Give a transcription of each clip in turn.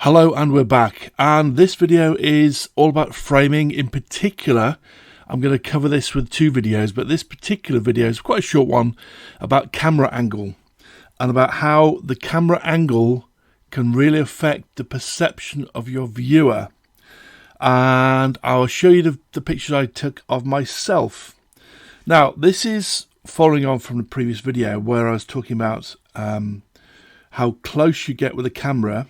Hello, and we're back, and this video is all about framing. In particular, I'm going to cover this with two videos, but this particular video is quite a short one about camera angle and about how the camera angle can really affect the perception of your viewer. And I'll show you the pictures I took of myself. Now, this is following on from the previous video where I was talking about how close you get with the camera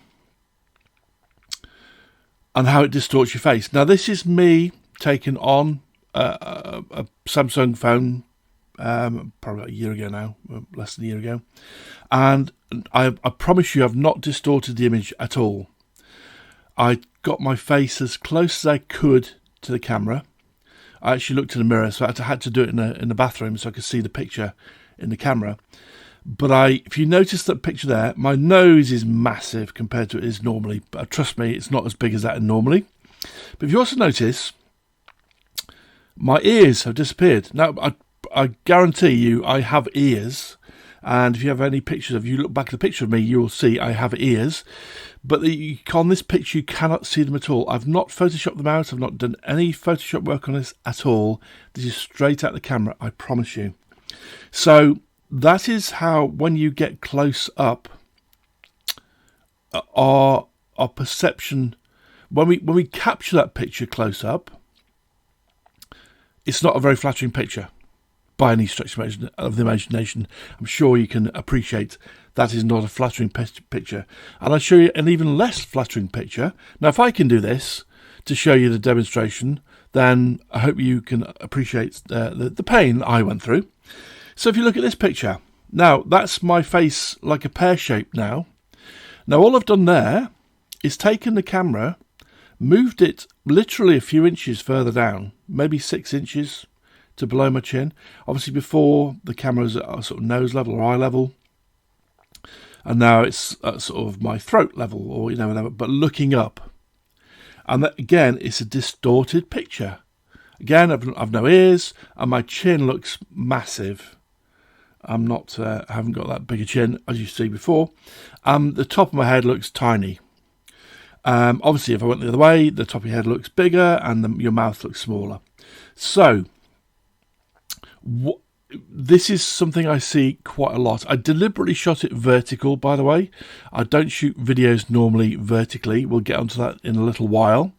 and how it distorts your face. Now, this is me taken on a Samsung phone, probably a year ago now, less than a year ago. And I promise you I've not distorted the image at all. I got my face as close as I could to the camera. I actually looked in the mirror, so I had to do it in the bathroom so I could see the picture in the camera. But if you notice that picture there, my nose is massive compared to it is normally. But trust me, it's not as big as that normally. But if you also notice, my ears have disappeared. Now, I guarantee you I have ears. And if you have any pictures of you look back at the picture of me, you will see I have ears. But on this picture, you cannot see them at all. I've not photoshopped them out. I've not done any Photoshop work on this at all. This is straight out of the camera, I promise you. So that is how, when you get close up, our perception, when we capture that picture close up, it's not a very flattering picture by any stretch of the imagination. I'm sure you can appreciate that is not a flattering picture. And I'll show you an even less flattering picture. Now, if I can do this to show you the demonstration, then I hope you can appreciate the pain I went through. So if you look at this picture, now that's my face like a pear shape now. Now all I've done there is taken the camera, moved it literally a few inches further down, maybe 6 inches to below my chin. Obviously before the camera was at sort of nose level or eye level, and now it's at sort of my throat level, or whatever, but looking up. And that, again, it's a distorted picture. Again, I've no ears, and my chin looks massive. I'm not, I haven't got that big a chin as you see before. The top of my head looks tiny. Obviously, if I went the other way, the top of your head looks bigger, and your mouth looks smaller. So, this is something I see quite a lot. I deliberately shot it vertical, by the way. I don't shoot videos normally vertically. We'll get onto that in a little while.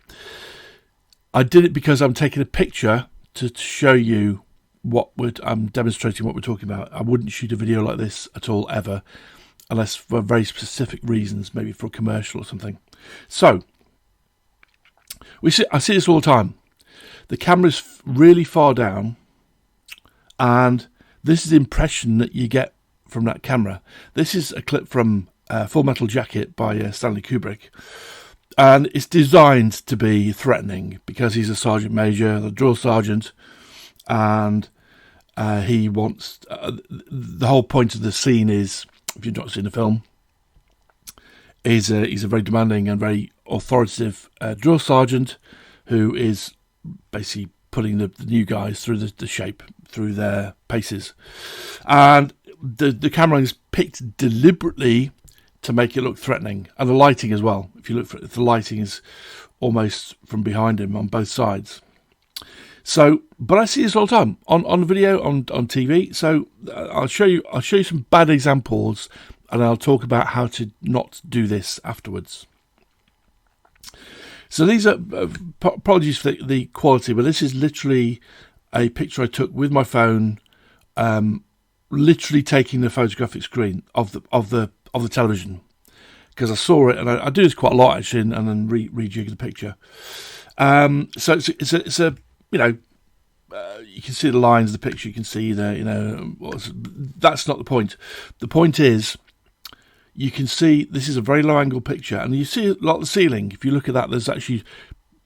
I did it because I'm taking a picture to show you I'm demonstrating what we're talking about. I wouldn't shoot a video like this at all, ever, unless for very specific reasons, maybe for a commercial or something. So, I see this all the time. The camera's really far down, and this is the impression that you get from that camera. This is a clip from Full Metal Jacket by Stanley Kubrick. And it's designed to be threatening because he's a sergeant major, the drill sergeant, and he wants... the whole point of the scene is, if you've not seen the film, he's a very demanding and very authoritative drill sergeant who is basically putting the new guys through the shape, through their paces. And the camera is picked deliberately to make it look threatening, and the lighting as well. If you look for it, the lighting is almost from behind him on both sides. So, but I see this all the time on the video, on TV. So I'll show you some bad examples, and I'll talk about how to not do this afterwards. So these are apologies for the quality, but this is literally a picture I took with my phone, literally taking the photographic screen of the television, because I saw it, and I do this quite a lot actually, and then rejig the picture. So it's a you can see the lines of the picture, you can see that's not the point. The point is, you can see this is a very low angle picture, and you see a lot of the ceiling. If you look at that, there's actually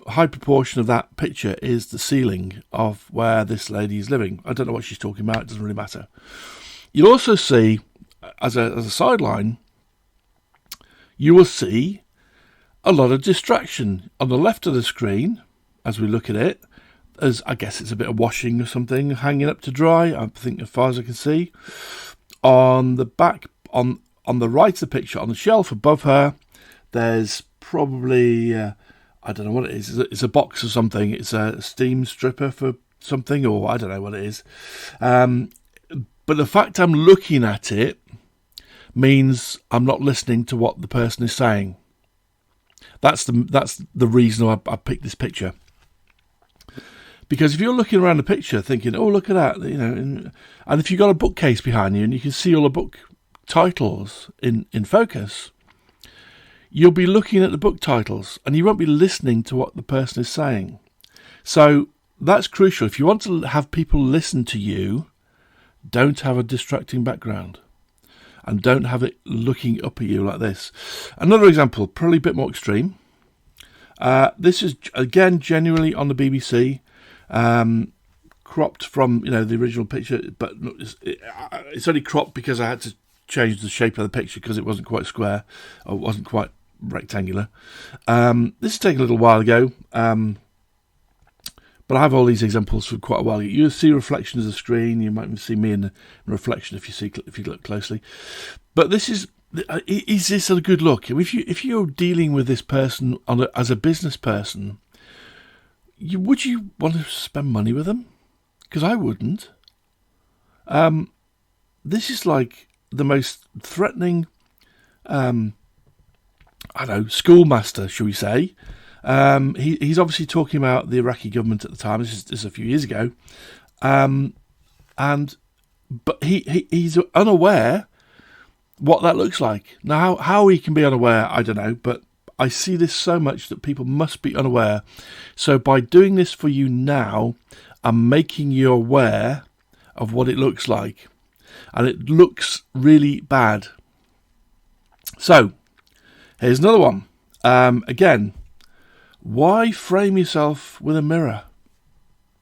a high proportion of that picture is the ceiling of where this lady is living. I don't know what she's talking about, it doesn't really matter. You'll also see, as a sideline, you will see a lot of distraction. On the left of the screen, as we look at it, as I guess it's a bit of washing or something hanging up to dry, I think, as far as I can see. On the back, on the right of the picture, on the shelf above her, there's probably, I don't know what it is. It's a box or something. It's a steam stripper for something, or I don't know what it is. But the fact I'm looking at it means I'm not listening to what the person is saying. That's the reason I picked this picture. Because if you're looking around the picture thinking, oh, look at that, and if you've got a bookcase behind you and you can see all the book titles in focus, you'll be looking at the book titles and you won't be listening to what the person is saying. So that's crucial. If you want to have people listen to you, don't have a distracting background and don't have it looking up at you like this. Another example, probably a bit more extreme. This is, again, genuinely on the BBC. Cropped from the original picture, but it's only cropped because I had to change the shape of the picture because it wasn't quite square or it wasn't quite rectangular. This is taken a little while ago, but I have all these examples from quite a while ago. You'll see reflections of the screen. You might even see me in the reflection if you look closely. But this is this a good look? If you're dealing with this person as a business person, would you want to spend money with them? Because I wouldn't. This is like the most threatening, schoolmaster, shall we say. He's obviously talking about the Iraqi government at the time. This is a few years ago. But he's unaware what that looks like. Now, how he can be unaware, I don't know, but I see this so much that people must be unaware. So by doing this for you now, I'm making you aware of what it looks like. And it looks really bad. So, here's another one. Again, why frame yourself with a mirror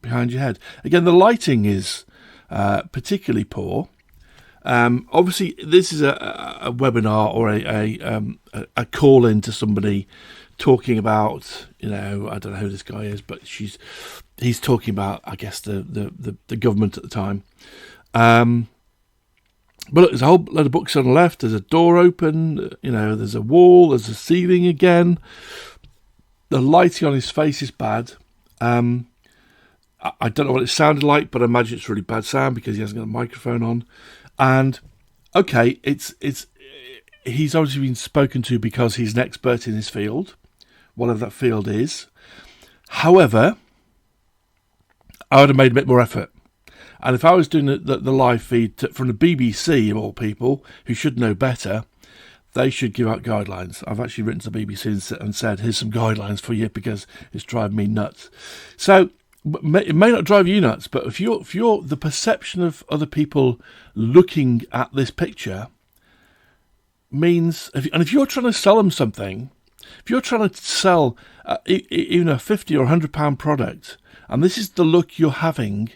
behind your head? Again, the lighting is particularly poor. Obviously, this is a webinar or a call in to somebody talking about, I don't know who this guy is, but he's talking about, I guess, the government at the time. But look, there's a whole load of books on the left. There's a door open. There's a wall. There's a ceiling again. The lighting on his face is bad. I don't know what it sounded like, but I imagine it's really bad sound because he hasn't got a microphone on. And okay, he's obviously been spoken to because he's an expert in his field, whatever that field is. However, I would have made a bit more effort. And if I was doing the live feed from the BBC, of all people, who should know better, they should give out guidelines. I've actually written to the BBC and said, here's some guidelines for you because it's driving me nuts. So it may not drive you nuts, but if you're the perception of other people looking at this picture means, if you're trying to sell them something, if you're trying to sell even a £50 or £100 product, and this is the look you're having,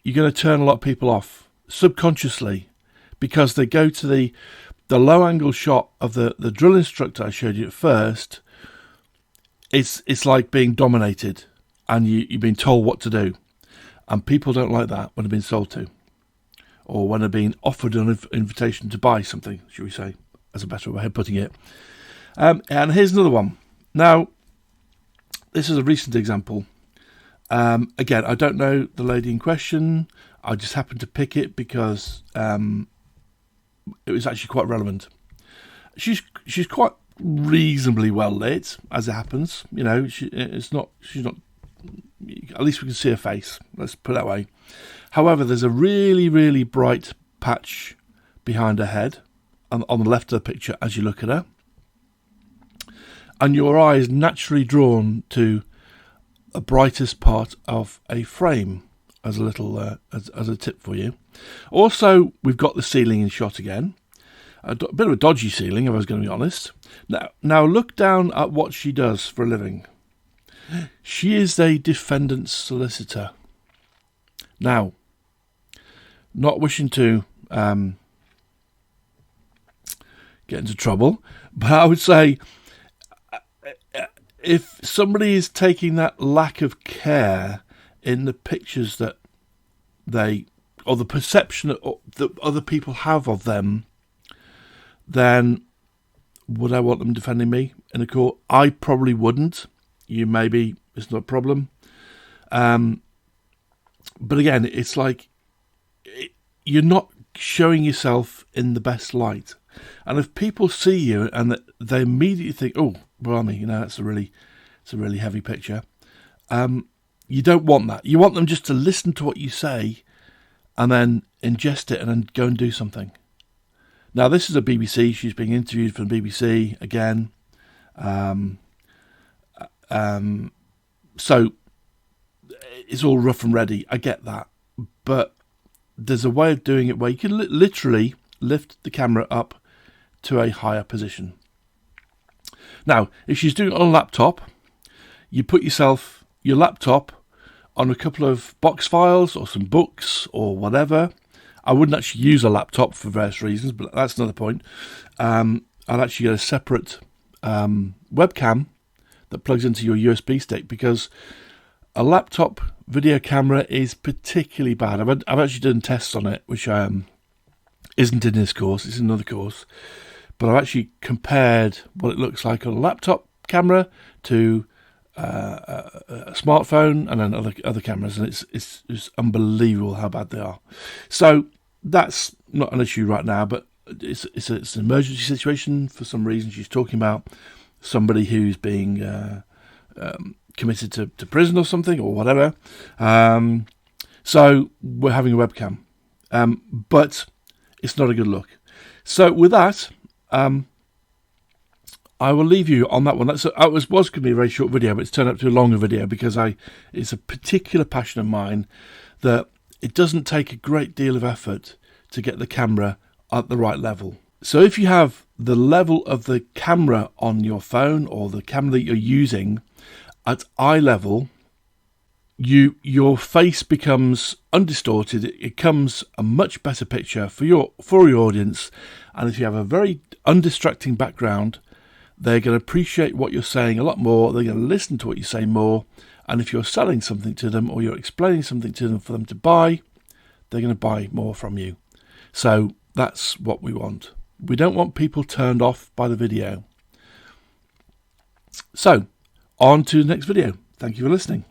you're going to turn a lot of people off subconsciously because they go to the low angle shot of the drill instructor I showed you at first. It's like being dominated and you've been told what to do, and people don't like that when they're being sold to, or when they're being offered an invitation to buy something, shall we say, as a better way of putting it. And here's another one. Now, this is a recent example. Again, I don't know the lady in question. I just happened to pick it because it was actually quite relevant. She's quite reasonably well lit, as it happens. She's not. At least we can see her face. Let's put it that way. However, there's a really, really bright patch behind her head on the left of the picture as you look at her, and your eye is naturally drawn to the brightest part of a frame as a little as a tip for you. Also, we've got the ceiling in shot again. A bit of a dodgy ceiling, if I was going to be honest. Now look down at what she does for a living. She is a defendant's solicitor. Now, not wishing to get into trouble, but I would say if somebody is taking that lack of care in the pictures that or the perception that other people have of them, then Would I want them defending me in a court? I probably wouldn't. You maybe, it's not a problem. But again, it's like you're not showing yourself in the best light. And if people see you and they immediately think, oh, blimey, it's a really heavy picture. You don't want that. You want them just to listen to what you say and then ingest it and then go and do something. Now, this is a BBC. She's being interviewed for the BBC again. So it's all rough and ready. I get that. But there's a way of doing it where you can literally lift the camera up to a higher position. Now, if she's doing it on a laptop, you put your laptop on a couple of box files or some books or whatever. I wouldn't actually use a laptop for various reasons, but that's another point. I'd actually get a separate webcam that plugs into your USB stick, because a laptop video camera is particularly bad. I've actually done tests on it, which isn't in this course, it's in another course. But I've actually compared what it looks like on a laptop camera to a smartphone and then other cameras, and it's unbelievable how bad they are. So that's not an issue right now, but it's an emergency situation. For some reason, she's talking about somebody who's being committed to prison or something or whatever. So we're having a webcam, but it's not a good look. So with that, I will leave you on that one. It was going to be a very short video, but it's turned out to be a longer video because it's a particular passion of mine that it doesn't take a great deal of effort to get the camera at the right level. So if you have the level of the camera on your phone or the camera that you're using at eye level, your face becomes undistorted. It becomes a much better picture for your audience. And if you have a very undistracting background, they're going to appreciate what you're saying a lot more. They're going to listen to what you say more. And if you're selling something to them or you're explaining something to them for them to buy, they're going to buy more from you. So that's what we want. We don't want people turned off by the video. So on to the next video. Thank you for listening.